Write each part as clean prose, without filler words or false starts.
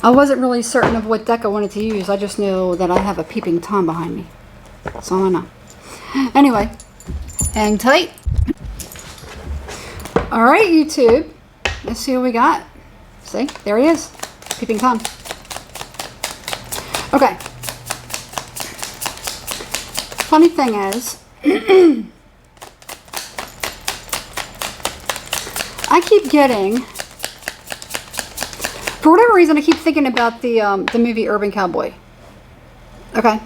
I wasn't really certain of what deck I wanted to use. I just knew that I have a Peeping Tom behind me. That's all I know. Anyway, hang tight. All right, YouTube. Let's see what we got. See, there he is. Peeping Tom. Okay. Funny thing is, I keep getting, for whatever reason, I keep thinking about the movie Urban Cowboy. Okay.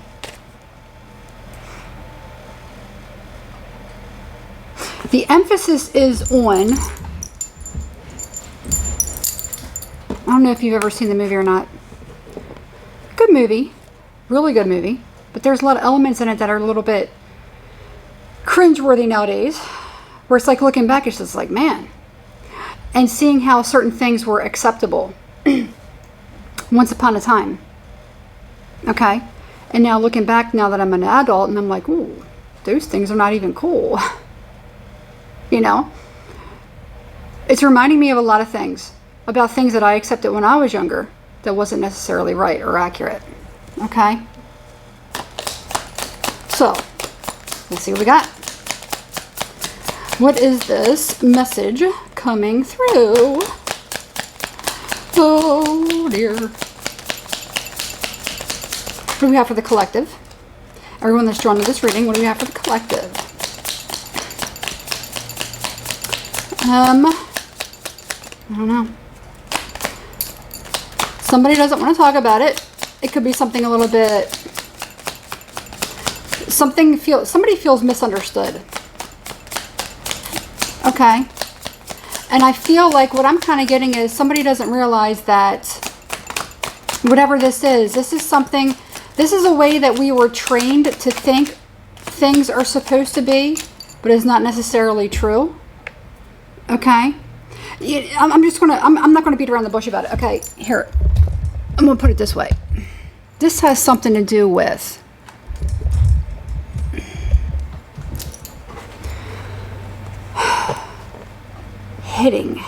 The emphasis is on, I don't know if you've ever seen the movie or not. Good movie. Really good movie. But there's a lot of elements in it that are a little bit cringeworthy nowadays. Where it's like looking back, it's just like, man. And seeing how certain things were acceptable once upon a time. Okay? And now looking back, now that I'm an adult, and I'm like, ooh, those things are not even cool. You know? It's reminding me of a lot of things. About things that I accepted when I was younger that wasn't necessarily right or accurate. Okay? So, let's see what we got. What is this message coming through? Oh dear. What do we have for the collective? Everyone that's drawn to this reading, what do we have for the collective? I don't know. Somebody doesn't want to talk about it. It could be something a little bit, somebody feels misunderstood. Okay. And I feel like what I'm kind of getting is somebody doesn't realize that whatever this is something, this is a way that we were trained to think things are supposed to be, but it's not necessarily true. Okay. I'm not going to beat around the bush about it. Okay, here. I'm going to put it this way. This has something to do with hitting,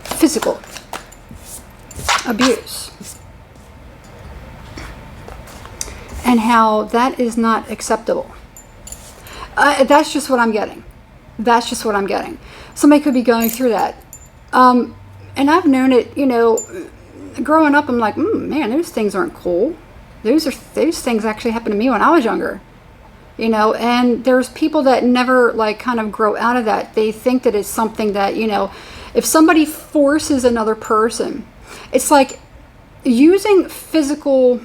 physical abuse, and how that is not acceptable. That's just what I'm getting. That's just what I'm getting. Somebody could be going through that. And I've known it, you know, growing up, I'm like, man, those things aren't cool. Those things actually happened to me when I was younger. You know, and there's people that never, like, kind of grow out of that. They think that it's something that, you know, if somebody forces another person, it's like using physical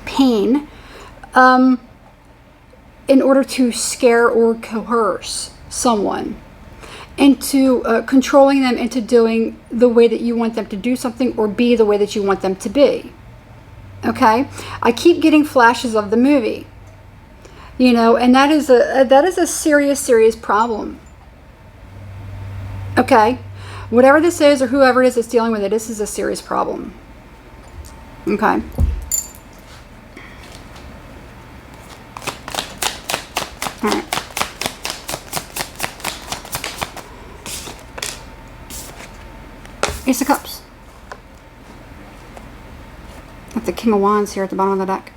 pain, in order to scare or coerce someone into controlling them into doing the way that you want them to do something or be the way that you want them to be. Okay? I keep getting flashes of the movie. You know, and that is a serious problem. Okay? Whatever this is or whoever it is that's dealing with it, this is a serious problem. Okay? All right. Ace of Cups. With the King of Wands here at the bottom of the deck.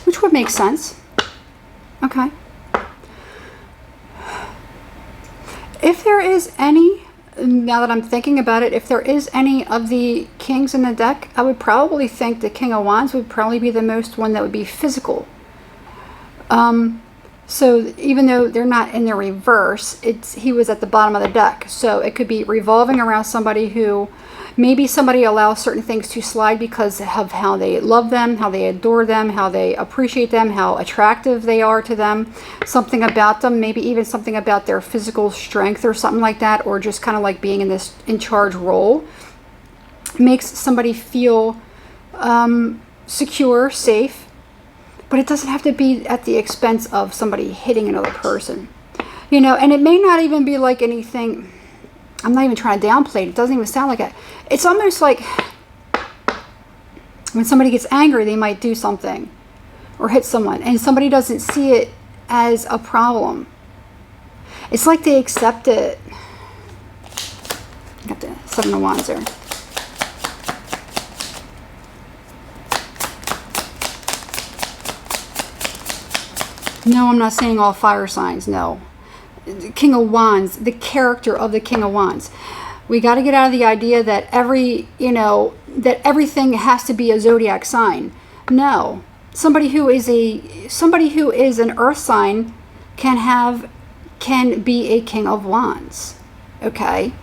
Which would make sense. Okay. If there is any, now that I'm thinking about it, if there is any of the kings in the deck, I would probably think the King of Wands would probably be the most one that would be physical. So even though they're not in the reverse, he was at the bottom of the deck. So it could be revolving around somebody who, maybe somebody allows certain things to slide because of how they love them, how they adore them, how they appreciate them, how attractive they are to them, something about them, maybe even something about their physical strength or something like that, or just kind of like being in this in charge role, makes somebody feel secure, safe. But it doesn't have to be at the expense of somebody hitting another person. You know, and it may not even be like anything, I'm not even trying to downplay it. It doesn't even sound like it. It's almost like when somebody gets angry, they might do something or hit someone, and somebody doesn't see it as a problem. It's like they accept it. Got the Seven of Wands there. No, I'm not saying all fire signs, no. King of Wands, the character of the King of Wands. We got to get out of the idea that that everything has to be a zodiac sign. No. Somebody who is an earth sign can be a King of Wands. Okay?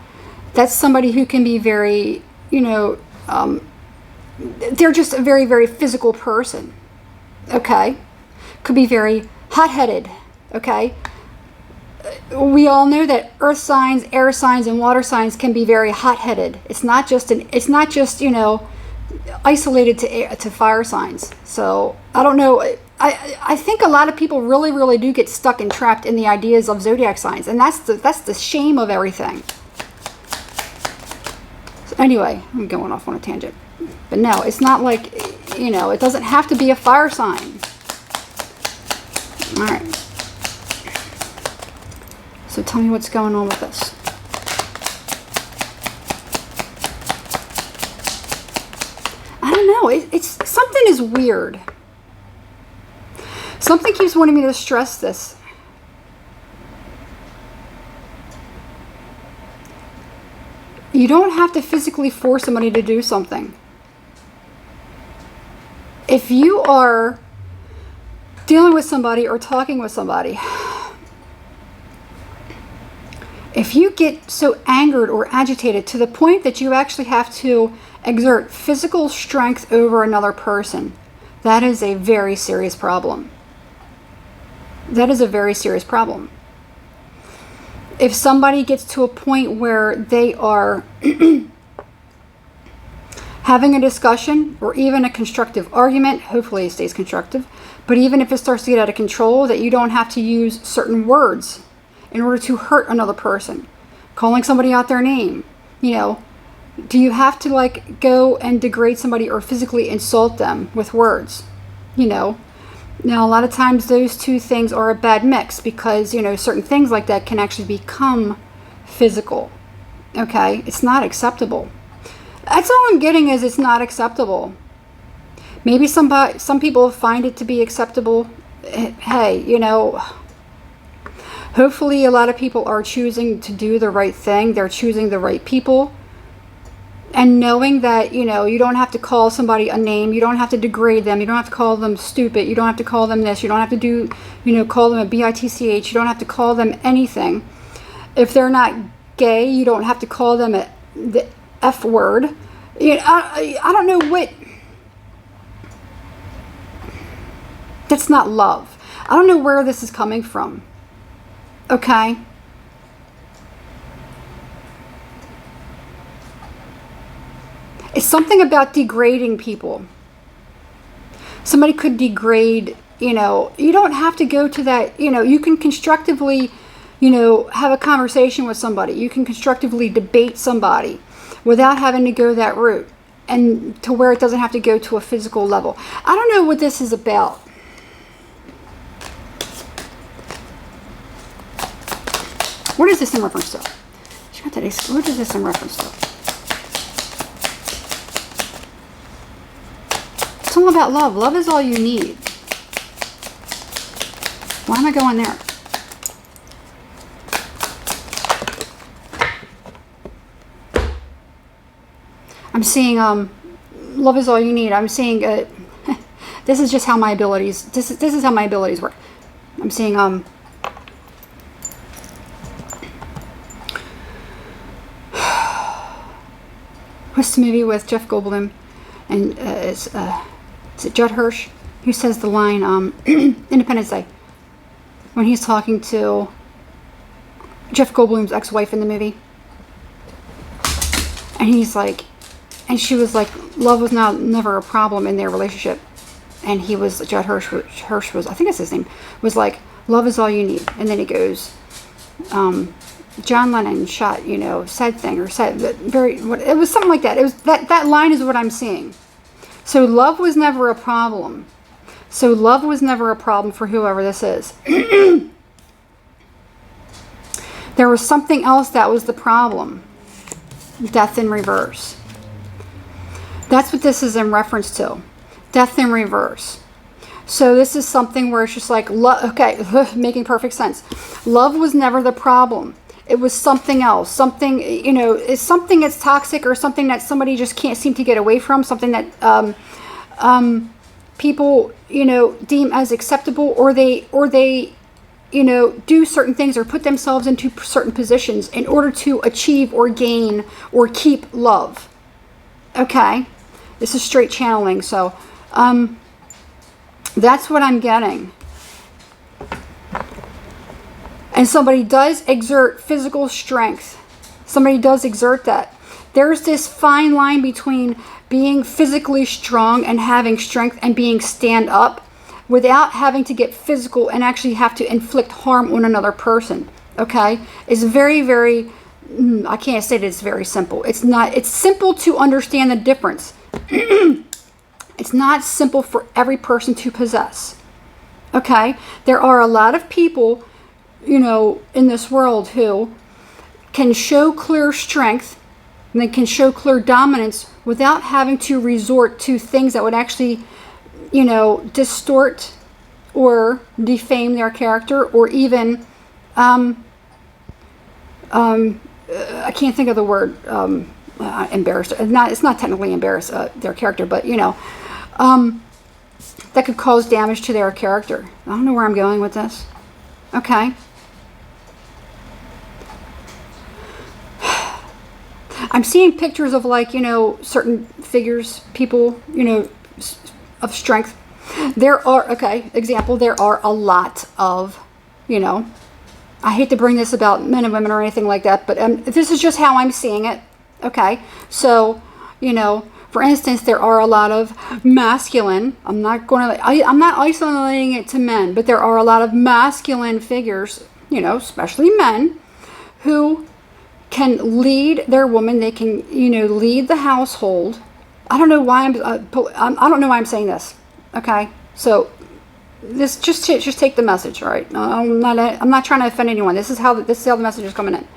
That's somebody who can be very, they're just a very, very physical person. Okay? Could be very hot-headed. Okay? We all know that earth signs, air signs, and water signs can be very hot-headed. It's not just isolated to fire signs. So I don't know. I think a lot of people really, really do get stuck and trapped in the ideas of zodiac signs, and that's the shame of everything. So anyway, I'm going off on a tangent, but no, it's not like it doesn't have to be a fire sign. All right. So tell me what's going on with this. I don't know. It's something is weird. Something keeps wanting me to stress this. You don't have to physically force somebody to do something. If you are dealing with somebody or talking with somebody, if you get so angered or agitated to the point that you actually have to exert physical strength over another person, that is a very serious problem. That is a very serious problem. If somebody gets to a point where they are having a discussion or even a constructive argument, hopefully it stays constructive, but even if it starts to get out of control, that you don't have to use certain words in order to hurt another person. Calling somebody out their name. Do you have to go and degrade somebody or physically insult them with words? Now a lot of times those two things are a bad mix because, certain things like that can actually become physical. Okay? It's not acceptable. That's all I'm getting is it's not acceptable. Maybe some people find it to be acceptable. Hey, hopefully a lot of people are choosing to do the right thing. They're choosing the right people. And knowing that, you don't have to call somebody a name. You don't have to degrade them. You don't have to call them stupid. You don't have to call them this. You don't have to call them a bitch. You don't have to call them anything. If they're not gay, you don't have to call them the F word. I don't know what... That's not love. I don't know where this is coming from. Okay? It's something about degrading people. Somebody could degrade, you don't have to go to that, you can constructively, have a conversation with somebody. You can constructively debate somebody without having to go that route and to where it doesn't have to go to a physical level. I don't know what this is about. What is this in reference to? What is this in reference to? It's all about love. Love is all you need. Why am I going there? I'm seeing love is all you need. I'm seeing this is just how my abilities. This is how my abilities work. I'm seeing what's the movie with Jeff Goldblum and is it Judd Hirsch who says the line Independence Day when he's talking to Jeff Goldblum's ex-wife in the movie, and he's like, and she was like, love was never a problem in their relationship, and he was Judd Hirsch was, I think that's his name, was like, love is all you need. And then he goes, John Lennon shot, said thing or said it was something like that. It was that line is what I'm seeing. So love was never a problem. So love was never a problem for whoever this is. There was something else that was the problem. Death in reverse. That's what this is in reference to. Death in reverse. So this is something where it's just like, okay, making perfect sense. Love was never the problem. It was something else. Something, you know, it's something that's toxic or something that somebody just can't seem to get away from. Something that people, you know, deem as acceptable, or they, you know, do certain things or put themselves into certain positions in order to achieve or gain or keep love. Okay? This is straight channeling, so that's what I'm getting. And somebody does exert physical strength. Somebody does exert that. There's this fine line between being physically strong and having strength and being stand up without having to get physical and actually have to inflict harm on another person. Okay? It's very, very, I can't say that it's very simple. It's not, it's simple to understand the difference. It's not simple for every person to possess. Okay? There are a lot of people, you know, in this world who can show clear strength and they can show clear dominance without having to resort to things that would actually, you know, distort or defame their character, or even I can't think of the word, embarrassed. It's not technically embarrass their character, but you know, that could cause damage to their character. I don't know where I'm going with this. Okay. I'm seeing pictures of, like, you know, certain figures, people, you know, of strength. There are, okay, example, there are a lot of, you know, I hate to bring this about men and women or anything like that, but this is just how I'm seeing it. Okay. So, you know, for instance, there are a lot of masculine, I'm not isolating it to men, but there are a lot of masculine figures, you know, especially men, who can lead their woman. They can, you know, lead the household. I don't know why I don't know why I'm saying this. Okay, so this just take the message, all right? I'm not trying to offend anyone. This is how the message is coming in.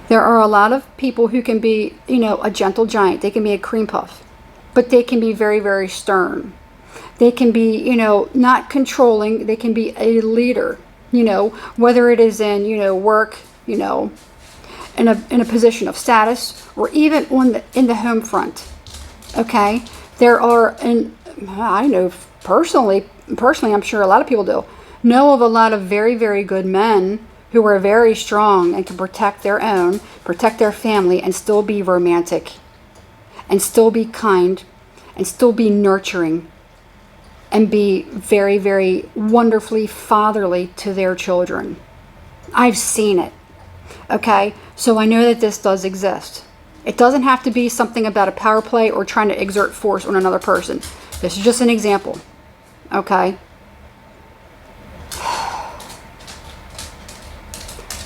There are a lot of people who can be, you know, a gentle giant. They can be a cream puff, but they can be very, very stern. They can be, you know, not controlling. They can be a leader. You know, whether it is in, you know, work, you know, in a position of status, or even in the home front. Okay, there are, and I know personally, I'm sure a lot of people know of a lot of very, very good men who are very strong and can protect their own, protect their family, and still be romantic, and still be kind, and still be nurturing, and be very, very wonderfully fatherly to their children. I've seen it. Okay? So I know that this does exist. It doesn't have to be something about a power play or trying to exert force on another person. This is just an example. Okay?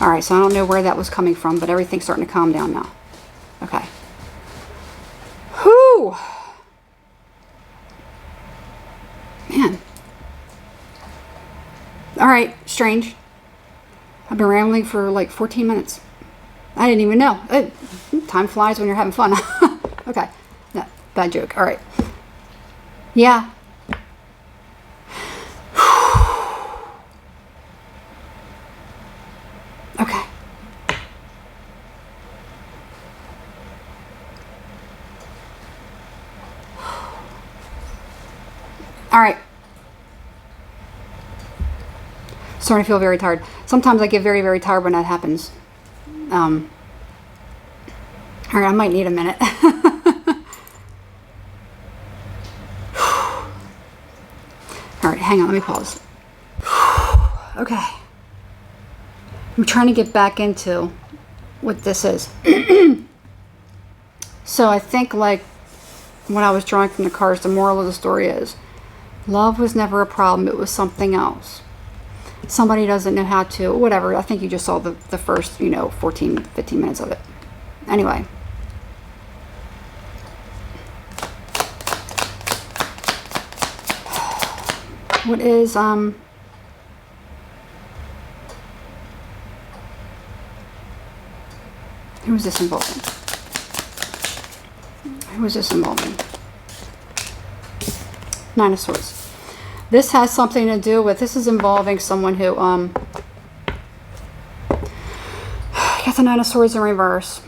Alright, so I don't know where that was coming from, but everything's starting to calm down now. Okay. Whew! Man. Alright, strange. I've been rambling for like 14 minutes. I didn't even know. Time flies when you're having fun. Okay. No, bad joke. Alright. Yeah. Okay. Alright. Starting to feel very tired. Sometimes I get very, very tired when that happens. Alright, I might need a minute. Alright, hang on, let me pause. Okay. I'm trying to get back into what this is. So I think, like, when I was drawing from the cards, the moral of the story is, love was never a problem, it was something else. Somebody doesn't know how to, whatever. I think you just saw the first, you know, 14, 15 minutes of it. Anyway. What is, who is this involving? Who is this involving? Nine of Swords. This has something to do with, this is involving someone who, got the Nine of Swords in reverse.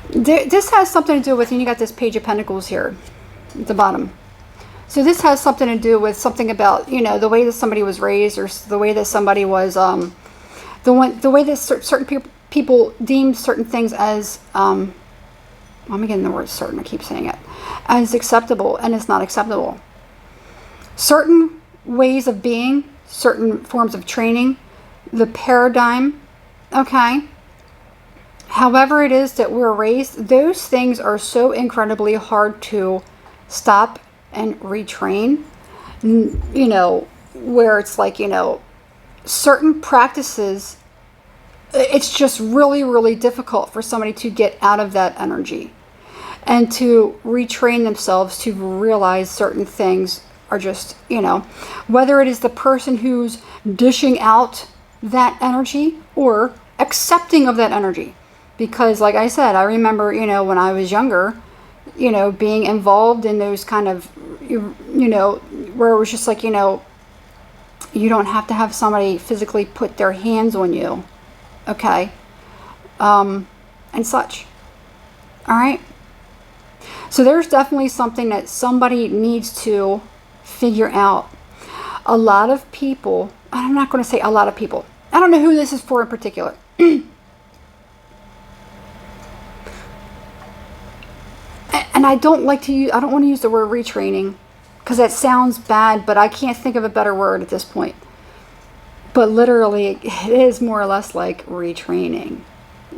This has something to do with, and you got this Page of Pentacles here at the bottom. So this has something to do with something about, you know, the way that somebody was raised, or the way that somebody was, the way that certain people deemed certain things as, I'm getting the word certain, I keep saying it, as acceptable, and it's not acceptable. Certain ways of being, certain forms of training, the paradigm, okay, however it is that we're raised, those things are so incredibly hard to stop and retrain. You know, where it's like, you know, certain practices, it's just really, really difficult for somebody to get out of that energy and to retrain themselves to realize certain things are just, you know, whether it is the person who's dishing out that energy or accepting of that energy. Because like I said, I remember, you know, when I was younger, you know, being involved in those kind of, you know, where it was just like, you know, you don't have to have somebody physically put their hands on you, okay, and such. All right. So there's definitely something that somebody needs to figure out. A lot of people, I'm not going to say a lot of people, I don't know who this is for in particular. And I don't like to use, I don't want to use the word retraining because that sounds bad, but I can't think of a better word at this point. But literally, it is more or less like retraining.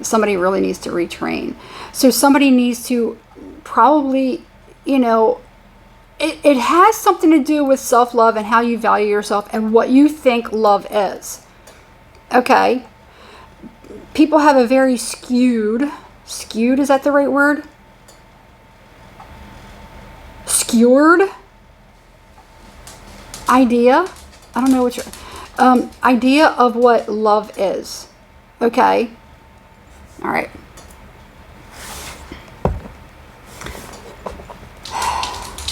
Somebody really needs to retrain. So somebody needs to probably, you know, it has something to do with self-love and how you value yourself and what you think love is. Okay? People have a very skewed, is that the right word? Skewered idea. I don't know what your idea of what love is. Okay. All right.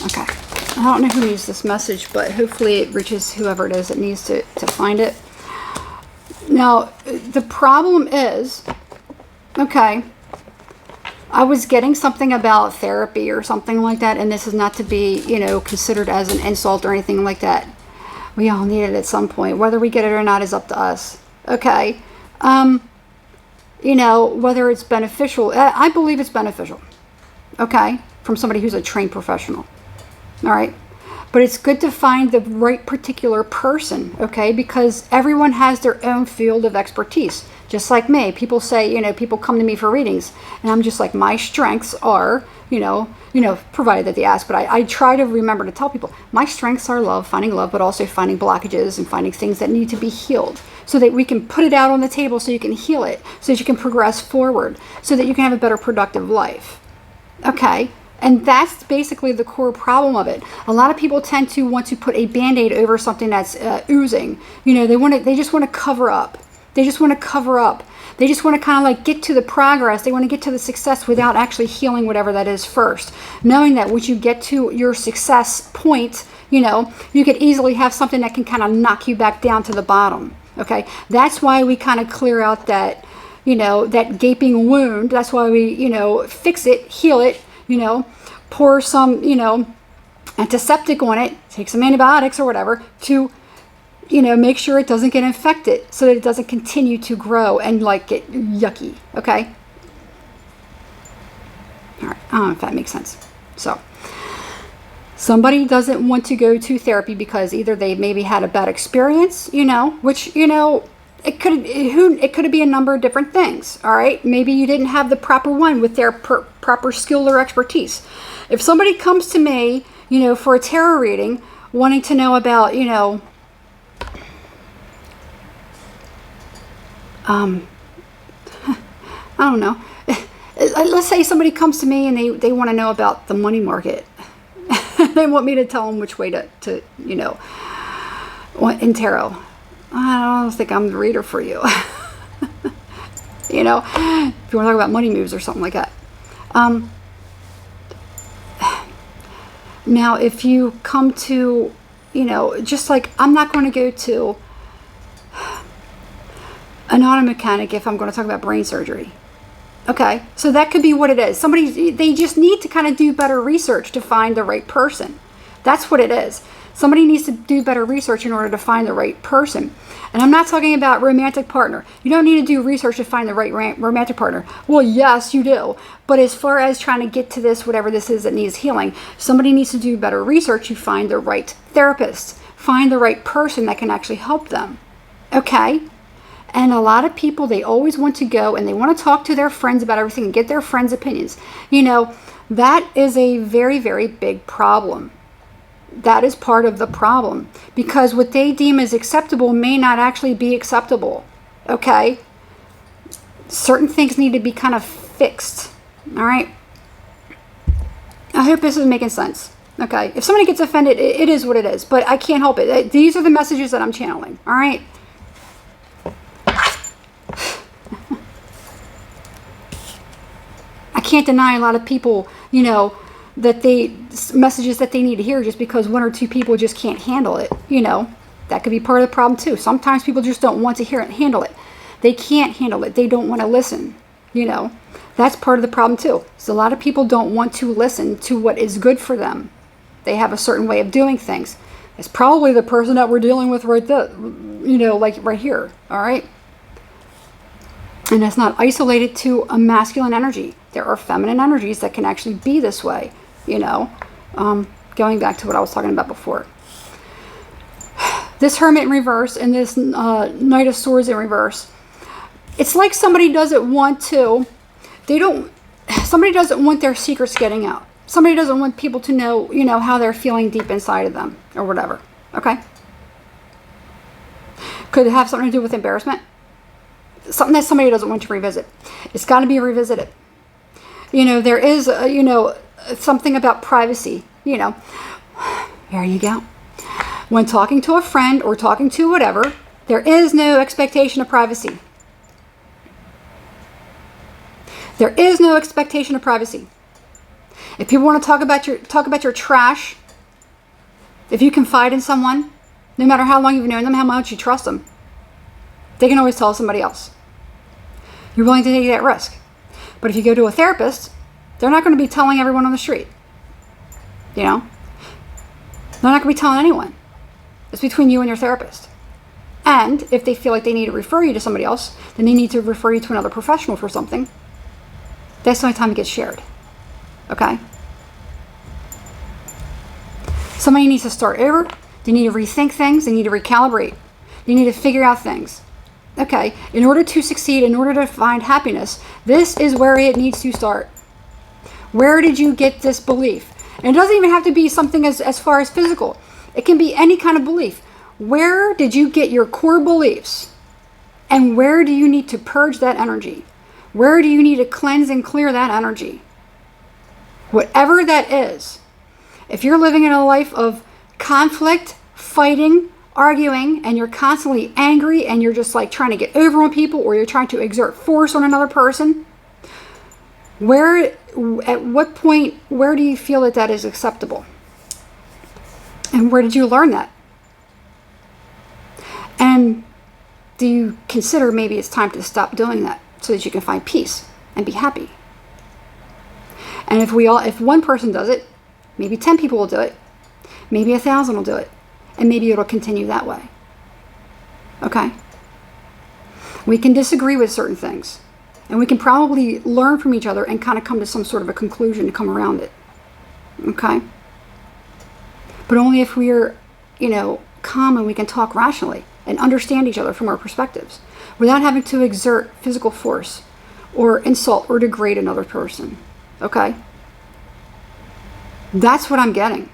Okay. I don't know who needs this message, but hopefully it reaches whoever it is that needs to find it. Now, the problem is, okay, I was getting something about therapy or something like that, and this is not to be, you know, considered as an insult or anything like that. We all need it at some point. Whether we get it or not is up to us. Okay. You know, whether it's beneficial. I believe it's beneficial. Okay. From somebody who's a trained professional. All right. But it's good to find the right particular person. Okay. Because everyone has their own field of expertise. Just like me. People say, you know, people come to me for readings. And I'm just like, my strengths are, you know, provided that they ask, but I try to remember to tell people my strengths are finding love, but also finding blockages and finding things that need to be healed so that we can put it out on the table so you can heal it, so that you can progress forward, so that you can have a better productive life. Okay. And that's basically the core problem of it. A lot of people tend to want to put a Band-Aid over something that's oozing. You know, they just want to cover up. They just want to cover up. They just want to kind of like get to the progress. They want to get to the success without actually healing whatever that is first. Knowing that once you get to your success point, you know, you could easily have something that can kind of knock you back down to the bottom. Okay. That's why we kind of clear out that, you know, that gaping wound. That's why we, you know, fix it, heal it, you know, pour some, you know, antiseptic on it, take some antibiotics or whatever to, you know, make sure it doesn't get infected so that it doesn't continue to grow and like get yucky. Okay. All right. I don't know if that makes sense. So somebody doesn't want to go to therapy because either they maybe had a bad experience, you know, which, you know, it could be a number of different things. All right. Maybe you didn't have the proper one with their proper skill or expertise. If somebody comes to me, you know, for a tarot reading, wanting to know about, you know, I don't know. Let's say somebody comes to me and they want to know about the money market. They want me to tell them which way to in tarot. I don't think I'm the reader for you. If you want to talk about money moves or something like that. Now, if you come to, just like I'm not going to go to an auto mechanic if I'm going to talk about brain surgery. Okay, so that could be what it is. They just need to kind of do better research to find the right person. That's what it is. Somebody needs to do better research in order to find the right person. And I'm not talking about romantic partner. You don't need to do research to find the right romantic partner. Well, yes, you do. But as far as trying to get to this, whatever this is that needs healing, somebody needs to do better research to find the right therapist. Find the right person that can actually help them. Okay? And a lot of people, they always want to go and they want to talk to their friends about everything and get their friends' opinions. That is a very, very big problem. That is part of the problem, because what they deem as acceptable may not actually be acceptable. Okay? Certain things need to be kind of fixed. All right? I hope this is making sense. Okay? If somebody gets offended, it is what it is, but I can't help it. These are the messages that I'm channeling. All right? I can't deny a lot of people, that messages that they need to hear just because one or two people just can't handle it. That could be part of the problem too. Sometimes people just don't want to hear it and handle it. They can't handle it. They don't want to listen. That's part of the problem too. So a lot of people don't want to listen to what is good for them. They have a certain way of doing things. It's probably the person that we're dealing with right there, like right here. All right. And that's not isolated to a masculine energy. There are feminine energies that can actually be this way, going back to what I was talking about before. This Hermit in reverse and this Knight of Swords in reverse. It's like somebody doesn't want their secrets getting out. Somebody doesn't want people to know, how they're feeling deep inside of them or whatever. Okay? Could it have something to do with embarrassment? Something that somebody doesn't want to revisit. It's got to be revisited. There is, something about privacy. There you go. When talking to a friend or talking to whatever, there is no expectation of privacy. There is no expectation of privacy. If people want to talk about your trash, if you confide in someone, no matter how long you've known them, how much you trust them, they can always tell somebody else. You're willing to take that risk. But if you go to a therapist, they're not going to be telling everyone on the street. They're not going to be telling anyone. It's between you and your therapist. And if they feel like they need to refer you to somebody else, then they need to refer you to another professional for something. That's the only time it gets shared. Okay? Somebody needs to start over. They need to rethink things. They need to recalibrate. They need to figure out things. Okay, in order to succeed, in order to find happiness, this is where it needs to start. Where did you get this belief? And it doesn't even have to be something as far as physical. It can be any kind of belief. Where did you get your core beliefs? And where do you need to purge that energy? Where do you need to cleanse and clear that energy? Whatever that is. If you're living in a life of conflict, fighting, arguing, and you're constantly angry and you're just like trying to get over on people, or you're trying to exert force on another person, at what point, where do you feel that is acceptable? And where did you learn that? And do you consider maybe it's time to stop doing that so that you can find peace and be happy? And if one person does it, maybe 10 people will do it, maybe 1,000 will do it. And maybe it'll continue that way. Okay? We can disagree with certain things. And we can probably learn from each other and kind of come to some sort of a conclusion to come around it. Okay? But only if we're, calm and we can talk rationally and understand each other from our perspectives without having to exert physical force or insult or degrade another person. Okay? That's what I'm getting.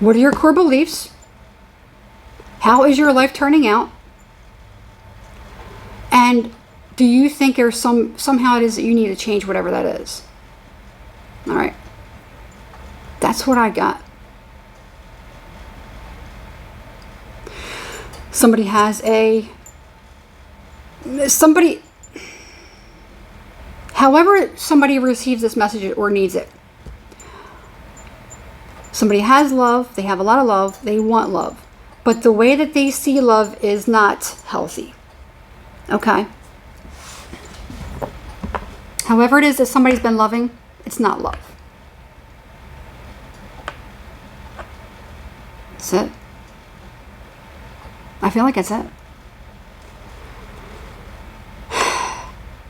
What are your core beliefs? How is your life turning out? And do you think there's somehow it is that you need to change whatever that is? All right. That's what I got. Somebody has however somebody receives this message or needs it. Somebody has love, they have a lot of love, they want love. But the way that they see love is not healthy. Okay? However it is that somebody's been loving, it's not love. That's it. I feel like that's it.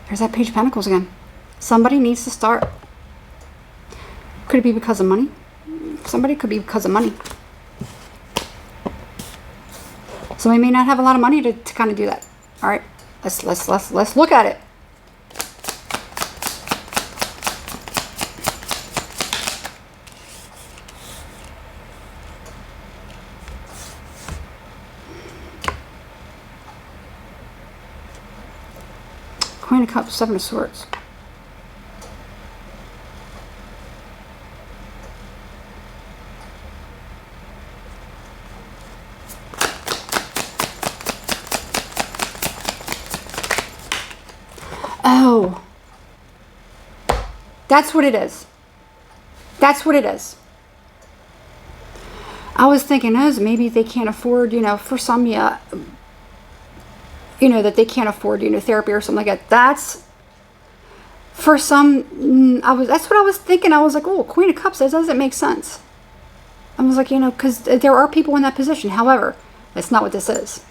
There's that Page of Pentacles again. Somebody needs to start. Could it be because of money? Somebody could be because of money. Somebody may not have a lot of money to kind of do that. All right, let's look at it. Queen of Cups, Seven of Swords. Oh, that's what it is. That's what it is. I was thinking, maybe they can't afford, for some, yeah, that they can't afford, therapy or something like that. That's, for some, that's what I was thinking. I was like, oh, Queen of Cups, that doesn't make sense. I was like, because there are people in that position. However, that's not what this is.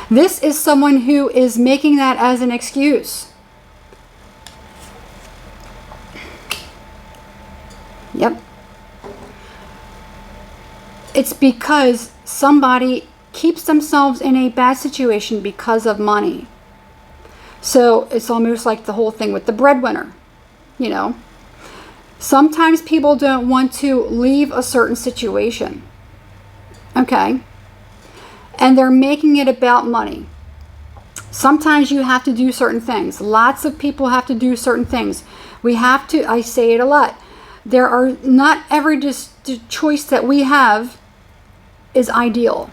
This is someone who is making that as an excuse. Yep. It's because somebody keeps themselves in a bad situation because of money. So it's almost like the whole thing with the breadwinner. Sometimes people don't want to leave a certain situation. Okay? And they're making it about money. Sometimes you have to do certain things. Lots of people have to do certain things. I say it a lot. Not every choice that we have is ideal.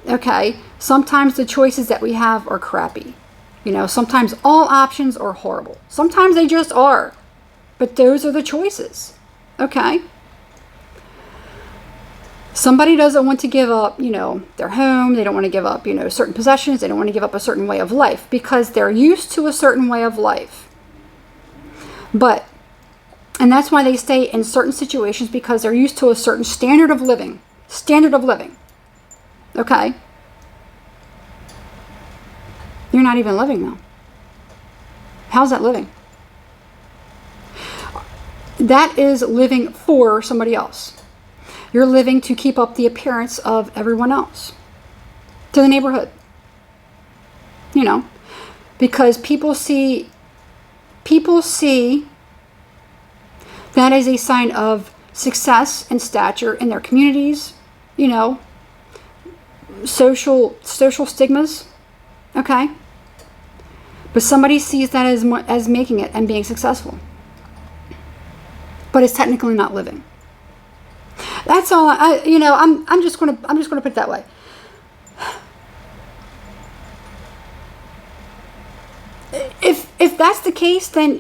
Okay? Sometimes the choices that we have are crappy. Sometimes all options are horrible. Sometimes they just are. But those are the choices. Okay? Somebody doesn't want to give up, their home. They don't want to give up, certain possessions. They don't want to give up a certain way of life because they're used to a certain way of life. And that's why they stay in certain situations because they're used to a certain standard of living. Okay? You're not even living though. How's that living? That is living for somebody else. You're living to keep up the appearance of everyone else. To the neighborhood. Because people see that as a sign of success and stature in their communities, social stigmas. Okay? But somebody sees that as making it and being successful. But it's technically not living. That's all. I'm just gonna put it that way. If that's the case, then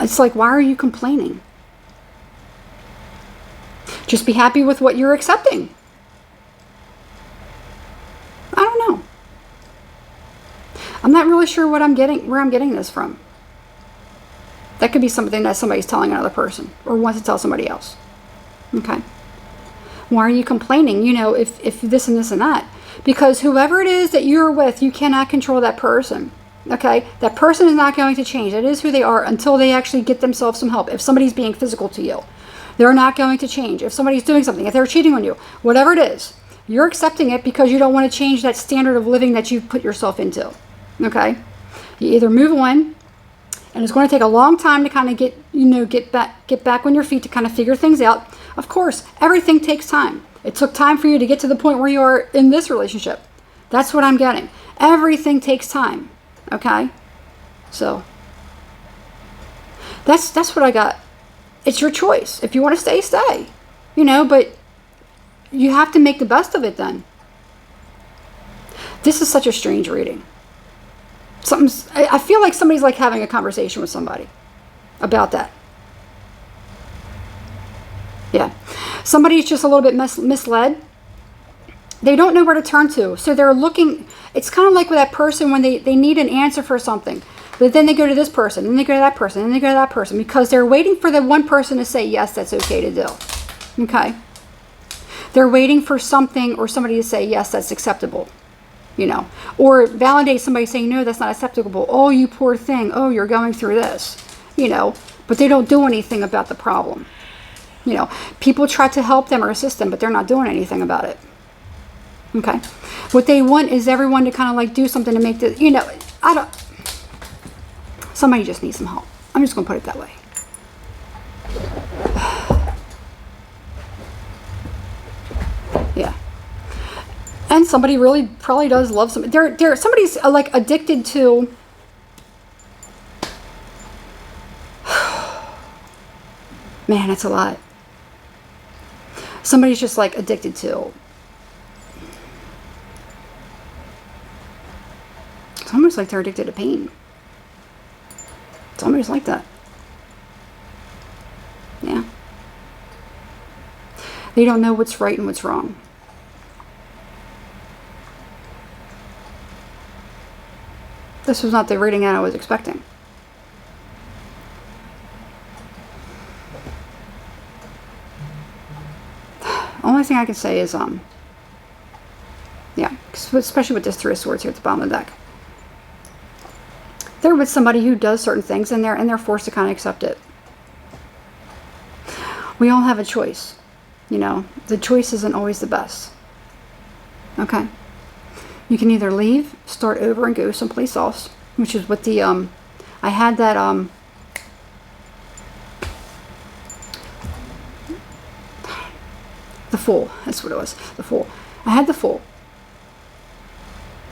it's like, why are you complaining? Just be happy with what you're accepting. I don't know. I'm not really sure where I'm getting this from. That could be something that somebody's telling another person or wants to tell somebody else. Okay. Why are you complaining? If this and this and that. Because whoever it is that you're with, you cannot control that person. Okay? That person is not going to change. That is who they are until they actually get themselves some help. If somebody's being physical to you, they're not going to change. If somebody's doing something, if they're cheating on you, whatever it is, you're accepting it because you don't want to change that standard of living that you've put yourself into. Okay? You either move on, and it's going to take a long time to kind of get back on your feet to kind of figure things out. Of course, everything takes time. It took time for you to get to the point where you are in this relationship. That's what I'm getting. Everything takes time. Okay? So, That's what I got. It's your choice. If you want to stay, stay. You know, but you have to make the best of it then. This is such a strange reading. I feel like somebody's like having a conversation with somebody about that. Yeah. Somebody's just a little bit misled. They don't know where to turn to. So they're looking. It's kind of like with that person when they need an answer for something. But then they go to this person, then they go to that person, then they go to that person. Because they're waiting for the one person to say, yes, that's okay to do. Okay. They're waiting for something or somebody to say, yes, that's acceptable. You know. Or validate somebody saying, no, that's not acceptable. Oh, you poor thing. Oh, you're going through this. You know. But they don't do anything about the problem. You know. People try to help them or assist them, but they're not doing anything about it. Okay. What they want is everyone to kind of like do something to make the, you know, somebody just needs some help. I'm just going to put it that way. Yeah. And somebody really probably does love somebody. Somebody's like addicted to, man, it's a lot. Somebody's just like addicted to, it's almost like they're addicted to pain. It's almost like that. Yeah. They don't know what's right and what's wrong. This was not the reading that I was expecting. Only thing I can say is, yeah, especially with this Three of Swords here at the bottom of the deck. They're with somebody who does certain things and they're forced to kind of accept it. We all have a choice. You know, the choice isn't always the best. Okay. You can either leave, start over, and go someplace else, which is what the, I had that, the Fool. That's what it was. The Fool. I had the Fool.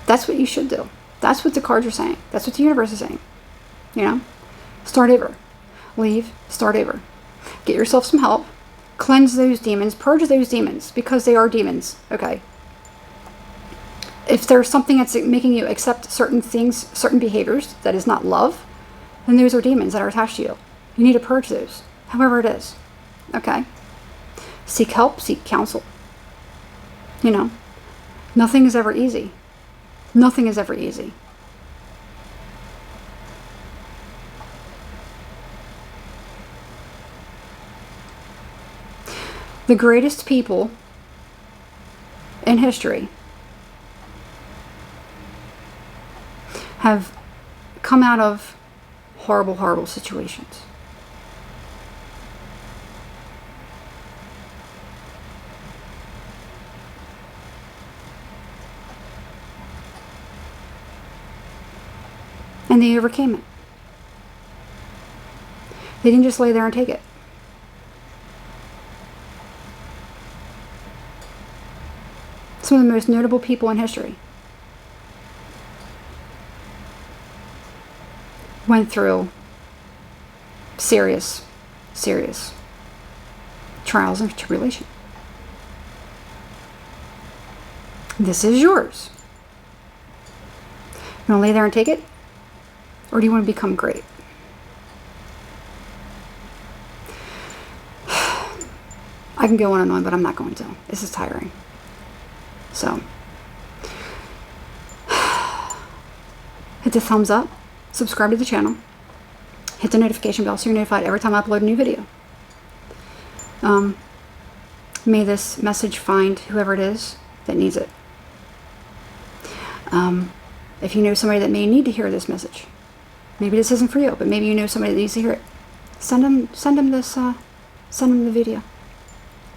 That's what you should do. That's what the cards are saying. That's what the universe is saying. You know? Start over. Leave. Start over. Get yourself some help. Cleanse those demons. Purge those demons. Because they are demons. Okay? If there's something that's making you accept certain things, certain behaviors, that is not love, then those are demons that are attached to you. You need to purge those. However it is. Okay? Seek help. Seek counsel. You know? Nothing is ever easy. Nothing is ever easy. The greatest people in history have come out of horrible, horrible situations. And they overcame it. They didn't just lay there and take it. Some of the most notable people in history went through serious, serious trials and tribulation. This is yours. You want to lay there and take it? Or do you want to become great? I can go on and on, but I'm not going to. This is tiring. So, hit the thumbs up, subscribe to the channel, hit the notification bell so you're notified every time I upload a new video. May this message find whoever it is that needs it. If you know somebody that may need to hear this message, maybe this isn't for you, but maybe you know somebody that needs to hear it, send them this, send them the video,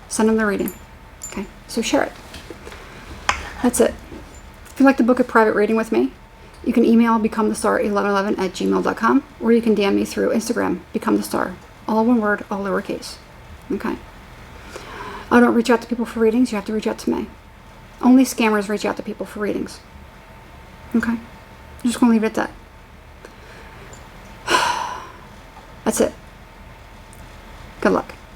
send them the reading. Okay, so share it. That's it. If you'd like to book a private reading with me, you can email becomethestar1111@gmail.com, or you can DM me through Instagram, becomethestar, all one word, all lowercase. Okay. I don't reach out to people for readings. You have to reach out to me. Only scammers reach out to people for readings. Okay. I'm just going to leave it at that. That's it. Good luck.